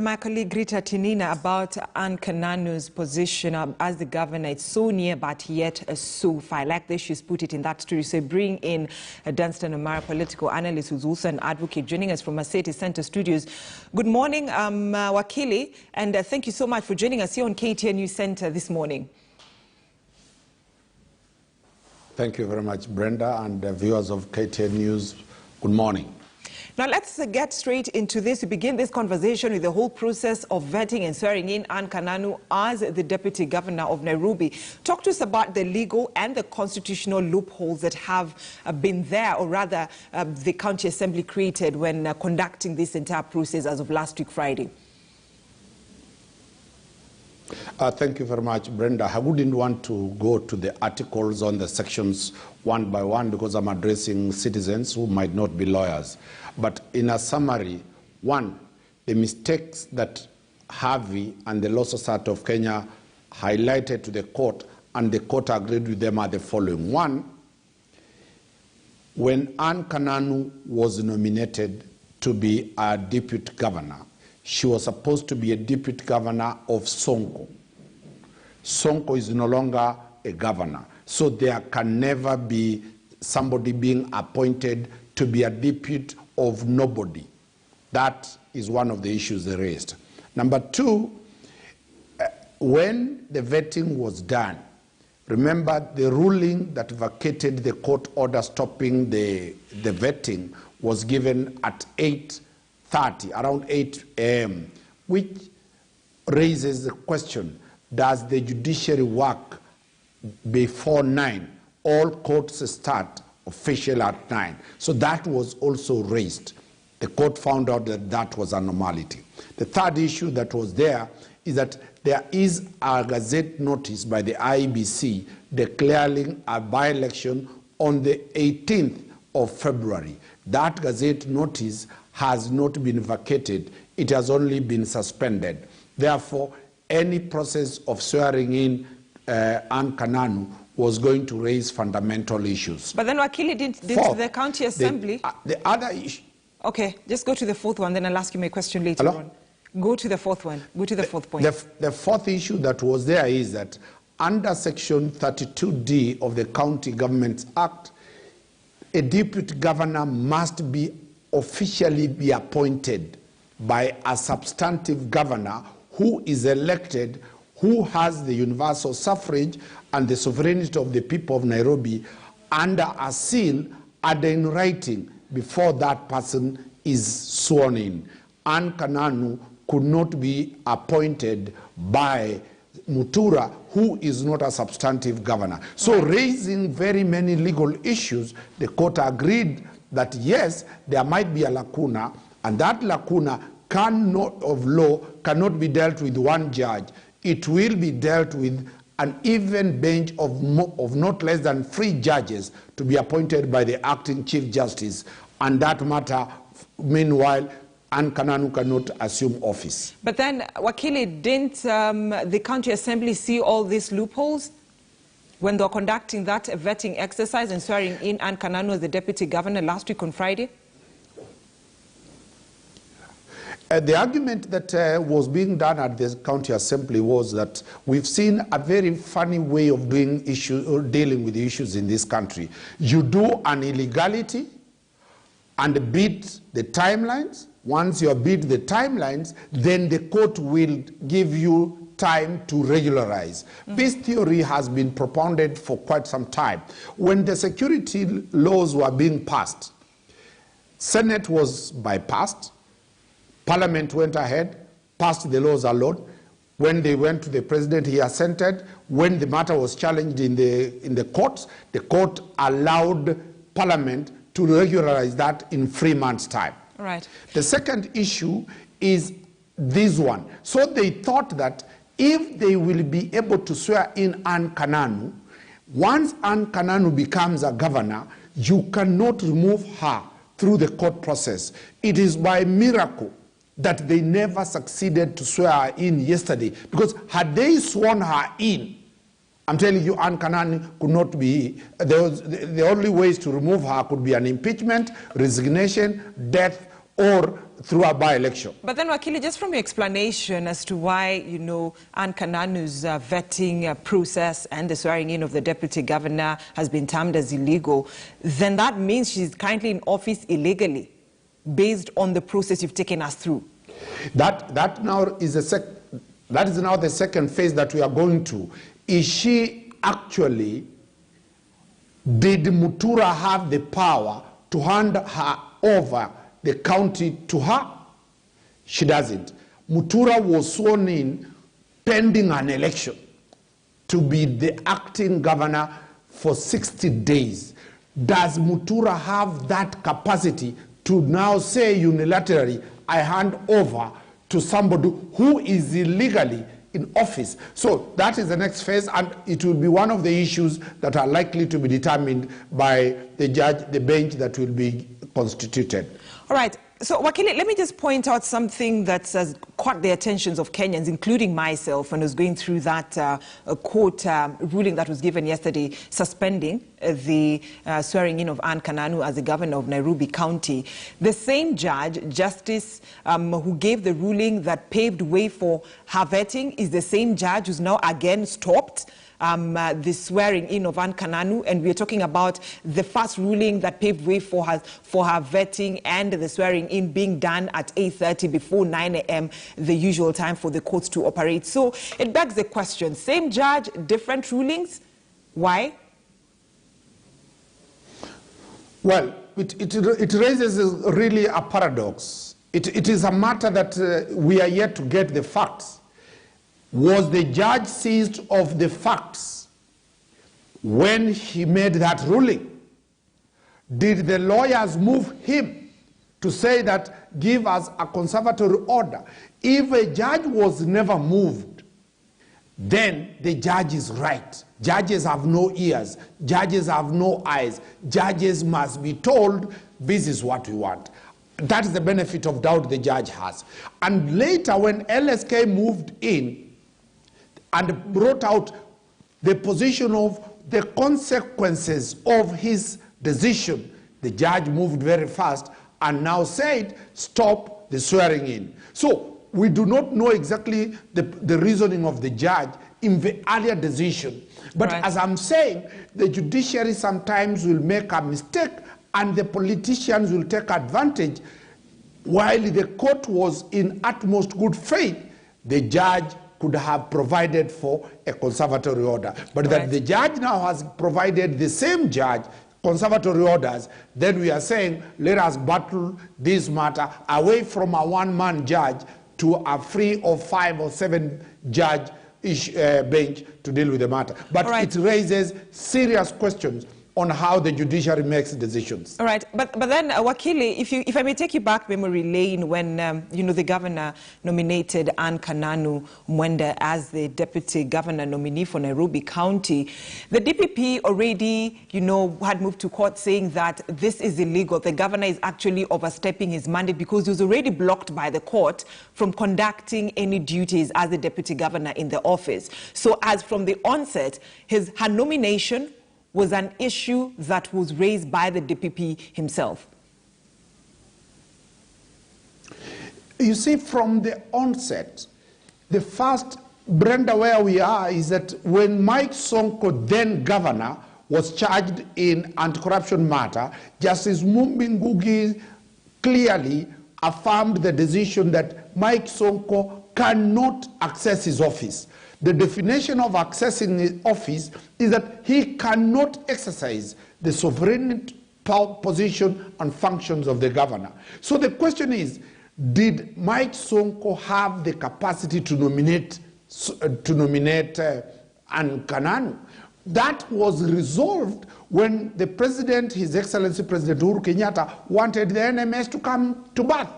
My colleague Rita Tinina about Anne Kananu's position as the governor. It's so near, but yet so far. I like the she's put it in that story. So bring in Danstan Omari, political analyst who's also an advocate, joining us from Maseti Center Studios. Good morning, Wakili, and thank you so much for joining us here on KTN News Center this morning. Thank you very much, Brenda, and viewers of KTN News. Good morning. Now let's get straight into this. We begin this conversation with the whole process of vetting and swearing in Anne Kananu as the Deputy Governor of Nairobi. Talk to us about the legal and the constitutional loopholes that have been there, or rather the County Assembly created when conducting this entire process as of last week Friday. Thank you very much, Brenda. I wouldn't want to go to the articles on the sections one by one because I'm addressing citizens who might not be lawyers. But in a summary, one, the mistakes that Harvey and the Law Society of Kenya highlighted to the court, and the court agreed with them, are the following. One, when Anne Kananu was nominated to be a deputy governor, she was supposed to be a deputy governor of Sonko. Sonko is no longer a governor. So there can never be somebody being appointed to be a deputy of nobody. That is one of the issues they raised. Number two, when the vetting was done, remember the ruling that vacated the court order stopping the vetting was given at 8:30, around 8 a.m., which raises the question, does the judiciary work before 9? All courts start officially at 9. So that was also raised. The court found out that that was a normality. The third issue that was there is that there is a gazette notice by the IEBC declaring a by-election on the 18th of February. That gazette notice has not been vacated. It has only been suspended. Therefore, any process of swearing in Anne Kananu was going to raise fundamental issues. But then Wakili didn't the County Assembly. The other issue. Okay, just go to the fourth one, then I'll ask you my question later on. Go to the fourth one. Go to the fourth point. The fourth issue that was there is that under Section 32D of the County Governments Act, a deputy governor must be officially be appointed by a substantive governor who is elected, who has the universal suffrage and the sovereignty of the people of Nairobi under a seal and in writing before that person is sworn in. Anne Kananu could not be appointed by Mutura, who is not a substantive governor. So raising very many legal issues, the court agreed that yes, there might be a lacuna, and that lacuna of law cannot be dealt with one judge. It will be dealt with an even bench of not less than 3 judges to be appointed by the acting Chief Justice. And that matter, meanwhile, Anne Kananu cannot assume office. But then, Wakili, didn't the County Assembly see all these loopholes when they were conducting that vetting exercise and swearing in Anne Kananu as the Deputy Governor last week on Friday? The argument that was being done at the County Assembly was that we've seen a very funny way of doing dealing with the issues in this country. You do an illegality and beat the timelines. Once you beat the timelines, then the court will give you time to regularize. This theory has been propounded for quite some time. When the security laws were being passed, Senate was bypassed. Parliament went ahead, passed the laws alone. When they went to the president, he assented. When the matter was challenged in the courts, the court allowed Parliament to regularize that in 3 months' time. Right. The second issue is this one. So they thought that if they will be able to swear in Anne Kananu, once Anne Kananu becomes a governor, you cannot remove her through the court process. It is by miracle that they never succeeded to swear her in yesterday. Because had they sworn her in, I'm telling you, Anne Kananu could not be, the only ways to remove her could be an impeachment, resignation, death, or through a by-election. But then, Wakili, just from your explanation as to why, Anne Kananu's vetting process and the swearing in of the deputy governor has been termed as illegal, then that means she's currently in office illegally, based on the process you've taken us through. That is now the second phase that we are going to. Is she actually, did Mutura have the power to hand her over the county to her? She doesn't. Mutura was sworn in pending an election to be the acting governor for 60 days. Does Mutura have that capacity to now say unilaterally, I hand over to somebody who is illegally in office? So that is the next phase, and it will be one of the issues that are likely to be determined by the judge, the bench that will be constituted. All right. So, Wakili, let me just point out something that has caught the attentions of Kenyans, including myself, when I was going through that court ruling that was given yesterday, suspending the swearing in of Anne Kananu as the governor of Nairobi County. The same judge, Justice, who gave the ruling that paved way for her vetting, is the same judge who's now again stopped the swearing in of Anne Kananu, and we're talking about the first ruling that paved way for her vetting and the swearing in being done at 8:30 before 9 a.m., the usual time for the courts to operate. So it begs the question, same judge, different rulings, why? Well, it raises really a paradox. It is a matter that we are yet to get the facts. Was the judge seized of the facts when he made that ruling? Did the lawyers move him to say that give us a conservatory order? If a judge was never moved, then the judge is right. Judges have no ears. Judges have no eyes. Judges must be told, this is what we want. That is the benefit of doubt the judge has. And later, when LSK moved in and brought out the position of the consequences of his decision, the judge moved very fast and now said, stop the swearing in. So we do not know exactly the reasoning of the judge in the earlier decision. But right, as I'm saying, the judiciary sometimes will make a mistake and the politicians will take advantage. While the court was in utmost good faith, the judge could have provided for a conservatory order. But that the judge now has provided, the same judge, conservatory orders, then we are saying, let us battle this matter away from a one-man judge to a 3 or 5 or 7 judge bench to deal with the matter. But it raises serious questions on how the judiciary makes decisions. All right, but then, Wakili, if I may take you back memory lane when, the governor nominated Anne Kananu Mwende as the deputy governor nominee for Nairobi County, the DPP already, had moved to court saying that this is illegal. The governor is actually overstepping his mandate because he was already blocked by the court from conducting any duties as the deputy governor in the office. So as from the onset, her nomination was an issue that was raised by the DPP himself. You see, from the onset, the first, Brenda, where we are is that when Mike Sonko, then governor, was charged in anti-corruption matter, Justice Mumbi Ngugi clearly affirmed the decision that Mike Sonko cannot access his office. The definition of accessing his office is that he cannot exercise the sovereign position and functions of the governor. So the question is, did Mike Sonko have the capacity to nominate Anne Kananu? That was resolved when the president, His Excellency President Uhuru Kenyatta, wanted the NMS to come to birth.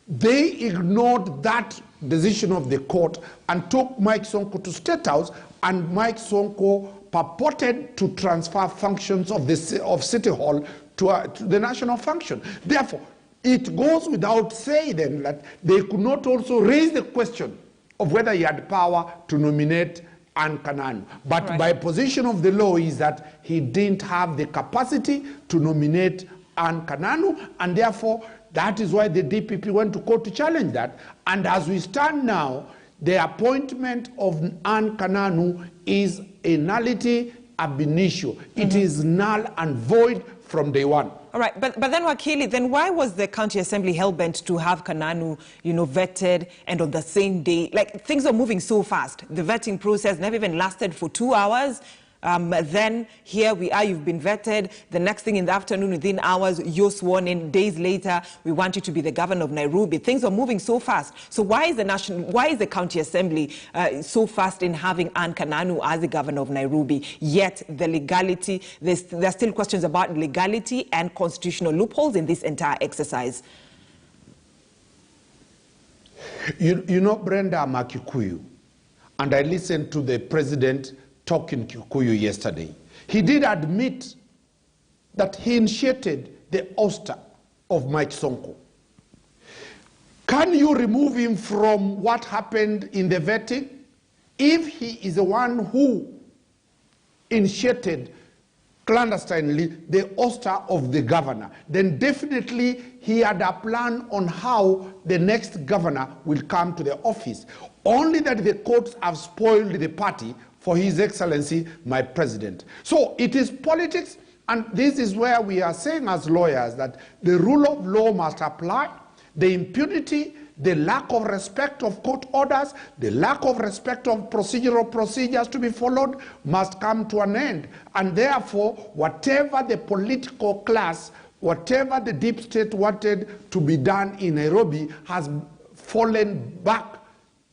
They ignored that decision of the court and took Mike Sonko to State House, and Mike Sonko purported to transfer functions of City Hall to the national function. Therefore, it goes without saying then that they could not also raise the question of whether he had power to nominate Anne Kananu. But by position of the law is that he didn't have the capacity to nominate Anne Kananu, and therefore That is why the DPP went to court to challenge that. And as we stand now, the appointment of Anne Kananu is a nullity ab initio. It is null and void from day one. All right, but then Wakili, then why was the county assembly hell-bent to have Kananu, vetted and on the same day? Like, things are moving so fast. The vetting process never even lasted for 2 hours. Then here we are, you've been vetted. The next thing in the afternoon, within hours, you're sworn in. Days later, we want you to be the governor of Nairobi. Things are moving so fast. So why is the county assembly so fast in having Anne Kananu as the governor of Nairobi? Yet the legality, there's still questions about legality and constitutional loopholes in this entire exercise. You know, Brenda, I'm a Kikuyu, and I listened to the president talking Kikuyu yesterday. He did admit that he initiated the ouster of Mike Sonko. Can you remove him from what happened in the vetting? If he is the one who initiated clandestinely the ouster of the governor, then definitely he had a plan on how the next governor will come to the office. Only that the courts have spoiled the party for His Excellency, my president. So it is politics, and this is where we are saying as lawyers that the rule of law must apply. The impunity, the lack of respect of court orders, the lack of respect of procedural procedures to be followed must come to an end. And therefore, whatever the political class, whatever the deep state wanted to be done in Nairobi has fallen back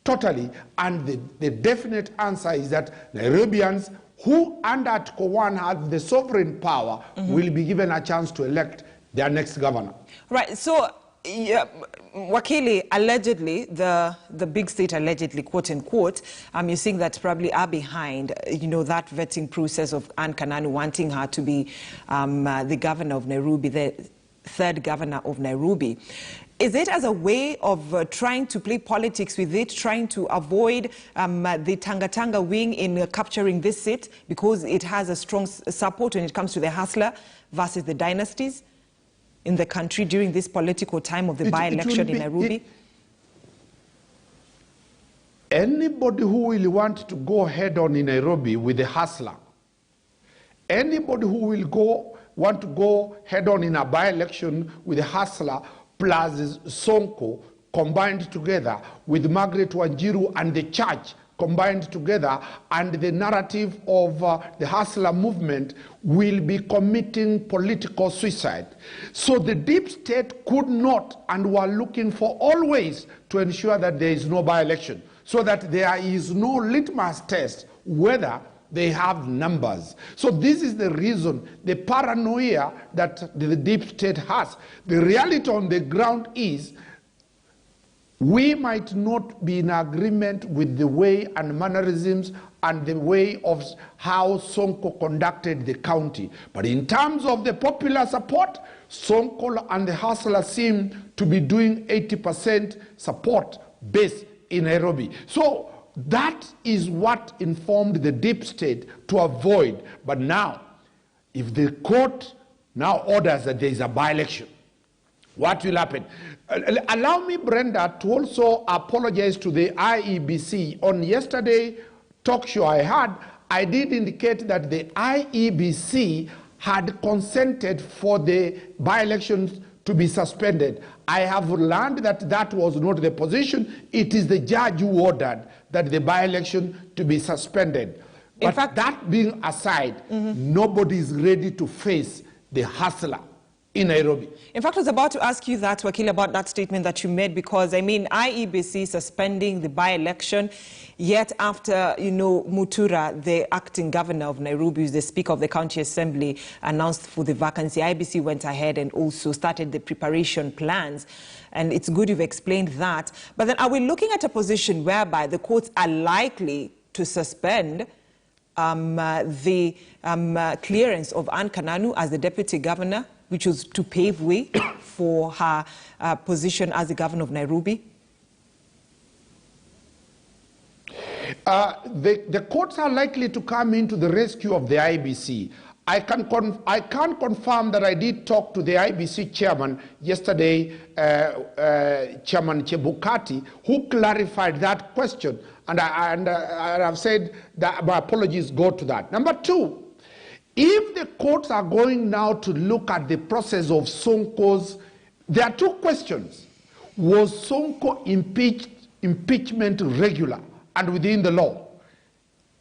totally, and the definite answer is that Nairobians who under Article 1 have the sovereign power will be given a chance to elect their next governor. Right, so Wakili, allegedly, the big state allegedly, quote unquote, you're saying that probably are behind, that vetting process of Anne Kananu wanting her to be the governor of Nairobi, the third governor of Nairobi. Is it as a way of trying to play politics with it, trying to avoid the Tanga wing in capturing this seat because it has a strong support when it comes to the hustler versus the dynasties in the country during this political time of the by-election in Nairobi? Anybody who will want to go head-on in Nairobi with the hustler, anybody who will want to go head-on in a by-election with the hustler plus Sonko combined together with Margaret Wanjiru and the church combined together and the narrative of the hustler movement will be committing political suicide. So the deep state could not and were looking for all ways to ensure that there is no by-election, so that there is no litmus test whether they have numbers. So this is the reason, the paranoia that the deep state has. The reality on the ground is we might not be in agreement with the way and mannerisms and the way of how Sonko conducted the county. But in terms of the popular support, Sonko and the hustler seem to be doing 80% support base in Nairobi. So that is what informed the deep state to avoid. But now, if the court now orders that there is a by-election, what will happen? Allow me, Brenda, to also apologize to the IEBC. On yesterday talk show I had, I did indicate that the IEBC had consented for the by-elections to be suspended. I have learned that that was not the position. It is the judge who ordered that the by-election to be suspended. In fact, that being aside, nobody is ready to face the hustler in Nairobi. In fact, I was about to ask you that, Wakil, about that statement that you made, because, I mean, IEBC suspending the by-election, yet after, Mutura, the acting governor of Nairobi, who's the Speaker of the County Assembly, announced for the vacancy, IEBC went ahead and also started the preparation plans. And it's good you've explained that. But then are we looking at a position whereby the courts are likely to suspend the clearance of Anne Kananu as the deputy governor, which was to pave way for her position as the governor of Nairobi? The courts are likely to come into the rescue of the IBC. I can't confirm that I did talk to the IBC chairman yesterday, Chairman Chebukati, who clarified that question, and I've said that my apologies go to that. Number two, if the courts are going now to look at the process of Sonko's, there are two questions. Was Sonko impeachment regular and within the law?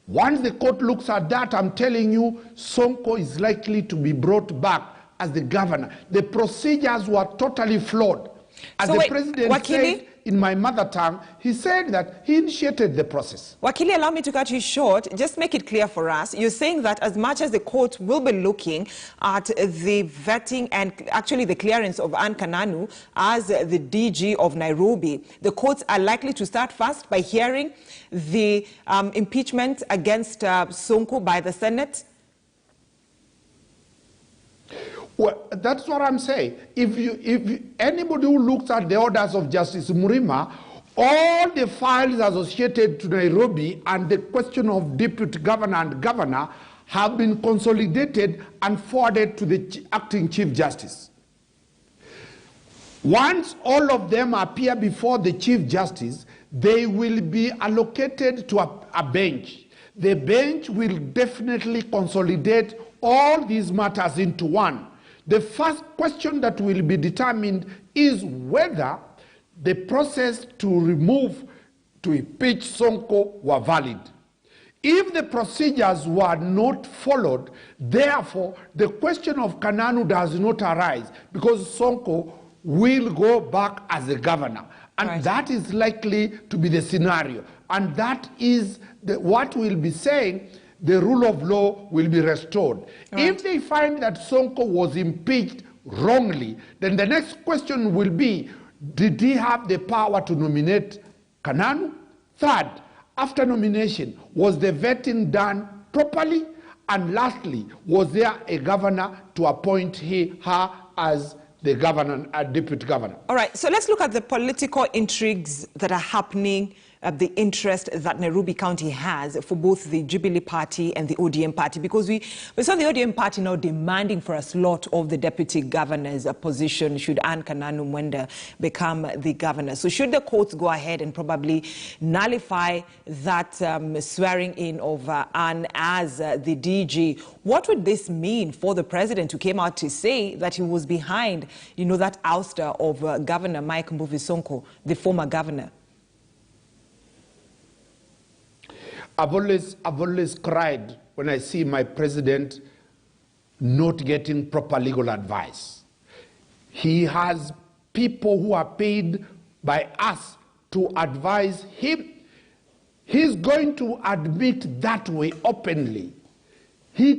Once the court looks at that, I'm telling you, Sonko is likely to be brought back as the governor. The procedures were totally flawed. As the president said in my mother tongue, he said that he initiated the process. Wakili, allow me to cut you short. Just make it clear for us. You're saying that as much as the court will be looking at the vetting and actually the clearance of Anne Kananu as the DG of Nairobi, the courts are likely to start first by hearing the impeachment against Sonko by the Senate? Well, that's what I'm saying. If anybody who looks at the orders of Justice Murima, all the files associated to Nairobi and the question of deputy governor and governor have been consolidated and forwarded to the acting Chief Justice. Once all of them appear before the Chief Justice, they will be allocated to a bench. The bench will definitely consolidate all these matters into one. The first question that will be determined is whether the process to impeach Sonko were valid. If the procedures were not followed, therefore, the question of Kananu does not arise because Sonko will go back as a governor. And that is likely to be the scenario. And that is what we'll be saying. The rule of law will be restored. If they find that Sonko was impeached wrongly, then the next question will be, did he have the power to nominate Kananu? Third, after nomination, was the vetting done properly? And lastly, was there a governor to appoint her as the governor, deputy governor? All right, so let's look at the political intrigues that are happening, the interest that Nairobi County has for both the Jubilee Party and the ODM Party, because we saw the ODM Party now demanding for a slot of the deputy governor's position should Anne Kananu Mwenda become the governor. So should the courts go ahead and probably nullify that swearing in of Anne as the DG, what would this mean for the president who came out to say that he was behind, that ouster of Governor Mike Mbuvi Sonko, the former governor? I've always cried when I see my president not getting proper legal advice. He has people who are paid by us to advise him. He's going to admit that way openly. He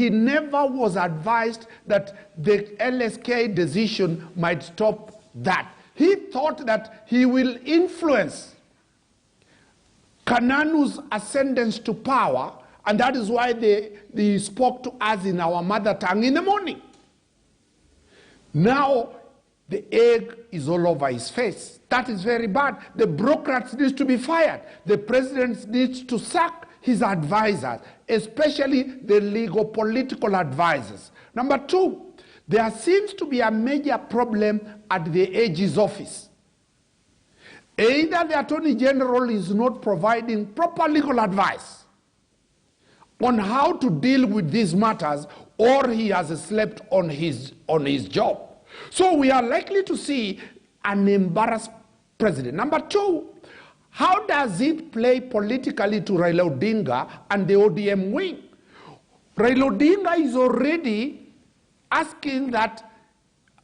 never was advised that the LSK decision might stop that. He thought that he will influence Kananu's ascendance to power, and that is why they spoke to us in our mother tongue in the morning. Now, the egg is all over his face. That is very bad. The bureaucrats need to be fired. The president needs to sack his advisors, especially the legal political advisors. Number two, there seems to be a major problem at the AG's office. Either the Attorney General is not providing proper legal advice on how to deal with these matters, or he has slept on his job. So we are likely to see an embarrassed president. Number two, how does it play politically to Raila Odinga and the ODM wing? Raila Odinga is already asking that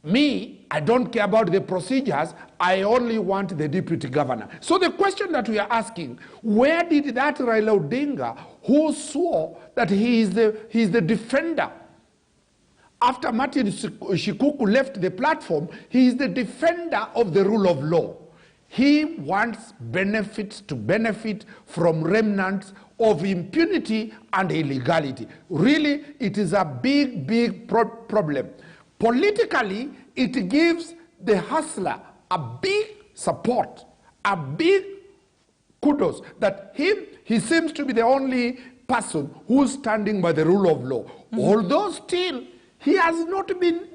I don't care about the procedures, I only want the deputy governor. So the question that we are asking, where did that Raila Odinga, who swore that he is the defender, after Martin Shikuku left the platform, he is the defender of the rule of law. He wants benefits to benefit from remnants of impunity and illegality. Really, it is a big problem. Politically, it gives the hustler a big support, a big kudos that he seems to be the only person who's standing by the rule of law. Although still, he has not been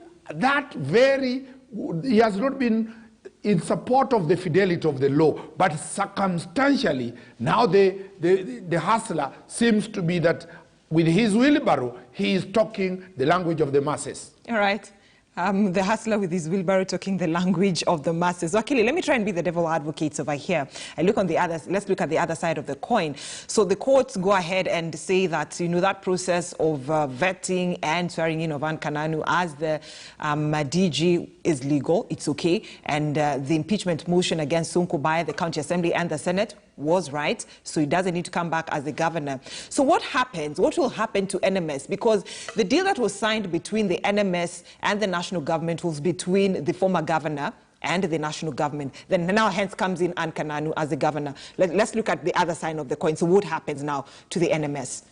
in support of the fidelity of the law, but circumstantially, now the hustler seems to be that with his wheelbarrow, he is talking the language of the masses. All right. The hustler with his wheelbarrow talking the language of the masses. Wakili, let me try and be the devil advocate over here. Let's look at the other side of the coin. So the courts go ahead and say that, that process of vetting and swearing in of Anne Kananu as the DG is legal, it's okay. And the impeachment motion against Sonko by the County Assembly and the Senate was right, so he doesn't need to come back as the governor. So what happens? What will happen to NMS? Because the deal that was signed between the NMS and the national government was between the former governor and the national government. Then now hence comes in Anne Kananu as the governor. Let's look at the other side of the coin. So what happens now to the NMS?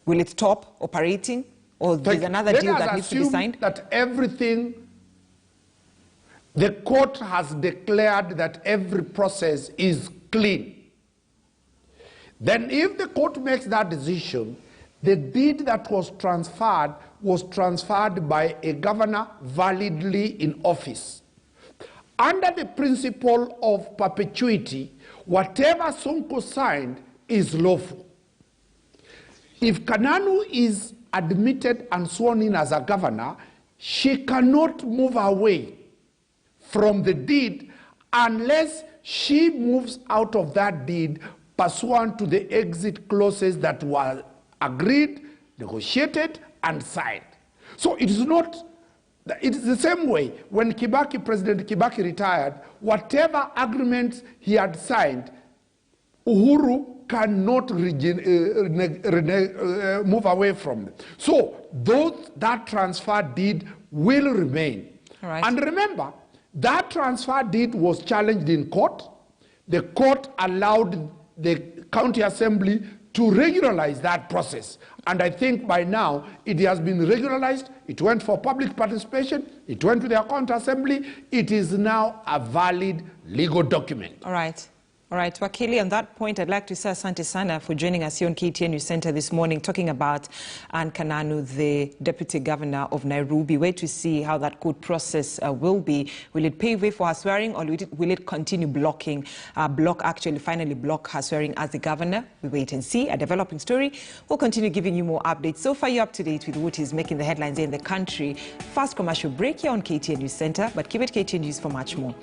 Will it stop operating? Or there's another deal that needs to be signed? That everything, the court has declared that every process is clean. Then if the court makes that decision, the deed that was transferred by a governor validly in office. Under the principle of perpetuity, whatever Sonko signed is lawful. If Kananu is admitted and sworn in as a governor, she cannot move away from the deed unless she moves out of that deed pursuant to the exit clauses that were agreed, negotiated, and signed. So it is the same way when President Kibaki retired, whatever agreements he had signed, Uhuru cannot move away from them. So that transfer deed will remain. All right. And remember, that transfer deed was challenged in court. The court allowed the County Assembly to regularize that process. And I think by now it has been regularized. It went for public participation. It went to the County Assembly. It is now a valid legal document. All right. All right, Wakili, on that point, I'd like to say asante sana for joining us here on KTN News Center this morning, talking about Anne Kananu, the Deputy Governor of Nairobi. Wait to see how that court process will be. Will it pave way for her swearing, or will it continue finally block her swearing as the governor? We wait and see. A developing story. We'll continue giving you more updates. So far, you're up to date with what is making the headlines in the country. Fast commercial break here on KTN News Center, but keep it KTN News for much more.